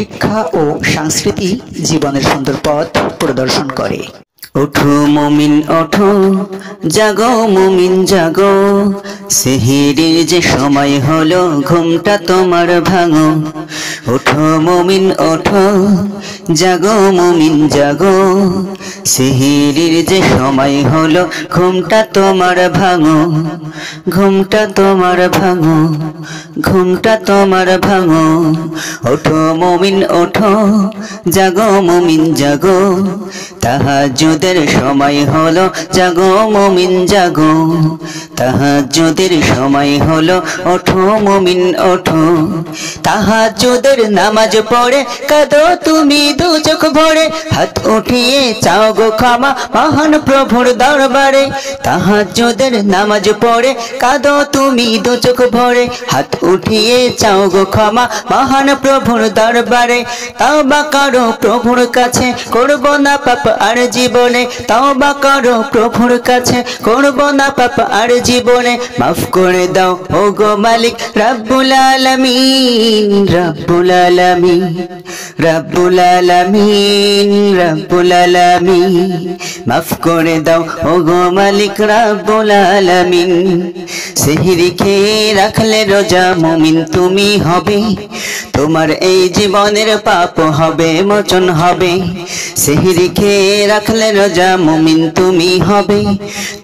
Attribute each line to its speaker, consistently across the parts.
Speaker 1: শিক্ষা ও সংস্কৃতি জীবনের সুন্দর পথ প্রদর্শন করে।
Speaker 2: ওঠো মুমিন ওঠো, জাগো মুমিন জাগো, সেহরির যে সময় হলো ঘুমটা তোমার ভাঙো। ওঠো মুমিন ওঠো, জাগো মুমিন জাগো, সেহরির যে সময় হলো ঘুমটা তোমার ভাঙো। ঘুমটা তোমার ভাঙো, ঘুমটা তোমার ভাঙো। ওঠো মুমিন ওঠো, জাগো মুমিন জাগো, তাহাজ্জুদের সময় হলো, জাগো মুমিন জাগো, তাহাজ্জুদের সময় হলো, ওঠো মুমিন ওঠো। তাহাজ্জুদের নামাজ পড়ে কাঁদো তুমি দু চোখ ভরে, হাত উঠিয়ে চাও গো ক্ষমা মহান প্রভুর দরবারে। তাহাজ্জুদের নামাজ পড়ে কাঁদো তুমি দু চোখ ভরে, হাত উঠিয়ে চাও গো ক্ষমা মহান প্রভুর দরবারে। তওবা করো প্রভুর কাছে, করব না পাপ আর জীবনে। তওবা করো প্রভুর কাছে, করব না পাপ আর জীবনে। মাফ করে দাও ও গো মালিক রব্বুল আলামিন, রব্বুল আলামিন, রব্বুল আলামিন, রব্বুল আলামিন। মাফ করে দাও ও গো মালিক রব্বুল আলামিন। সেহরি খেয়ে রাখলে রোজা মুমিন তুমি হবে, তোমার এই জীবনের পাপ হবে মোচন হবে। সেহরি খেয়ে রাখলে রোজা মুমিন তুমি হবে,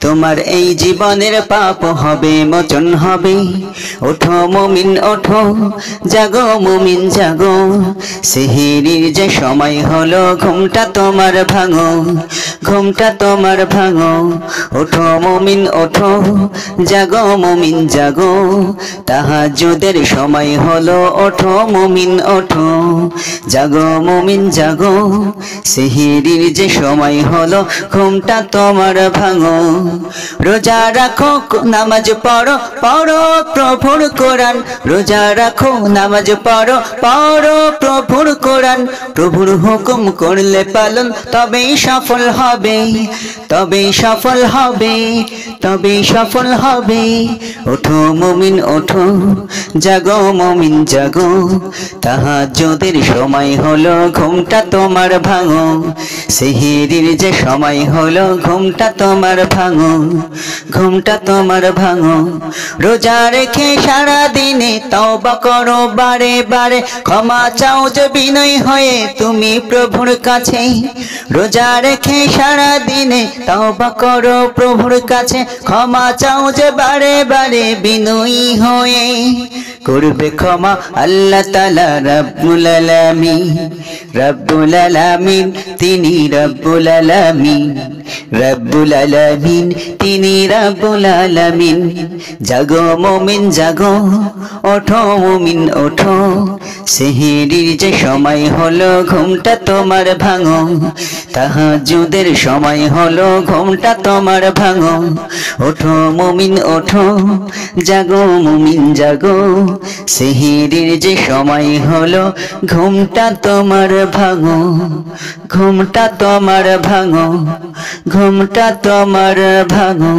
Speaker 2: তোমার এই জীবনের পাপ হবে মোচন হবে। ওঠো মুমিন ওঠো, জাগো মুমিন জাগো, সেহরির যে সময় হলো ঘুমটা তোমার ভাঙো। ঘুমটা তোমার ভাঙো। ওঠো মুমিন ওঠো, জাগো মুমিন জাগো, তাহাজ্জুদের সময় হলো, ওঠো মুমিন ওঠো। জাগো মুমিন জাগো, সেহরির যে সময় হলো ঘুমটা তোমার ভাঙো। রোজা রাখো নামাজ পড়ো, পড়ো প্রভুর কোরআন। রোজা রাখো নামাজ পড়ো, পড়ো প্রভুর কোরআন। প্রভুর হুকুম করলে পালন তবেই সফল হবে, তবেই সফল হবে, তবেই সফল হবে। ওঠো মুমিন ওঠো, জাগো মুমিন জাগো, তাহাজ্জুদের সময় হলো ঘুমটা তোমার ভাঙো। সেহরির যে সময় হলো ঘুমটা তোমার ভাঙো। ঘুমটা তোমার ভাঙো। রোজা রেখে সারা দিনে তওবা করো বারে বারে, ক্ষমা চাও যে বিনয় হয়ে তুমি প্রভুর কাছে। রোজা রেখে সারা দিনে তওবা করো প্রভুর কাছে, ক্ষমা চাও যে বারে বারে বিনয়ী হয়ে। করবে ক্ষমা আল্লাহ তাআলা রব্বুল আলামিন, রব্বুল আলামিন তিনি রব্বুল আলামিন, রব্বুল আলামিন তিনি রব্বুল আলামিন। জাগো মুমিন জাগো, ওঠো মুমিন ওঠো, সেহরির যে সময় হলো ঘুমটা তোমার ভাঙো। তাহাজ্জুদের সময় হলো ঘুমটা তোমার ভাঙো। ওঠো মুমিন ওঠো, জাগো মুমিন জাগো, সেহরির যে সময় হলো ঘুমটা তোমার ভাঙো। ঘুমটা তোমার ভাঙো, ঘুমটা তোমার ভাঙো।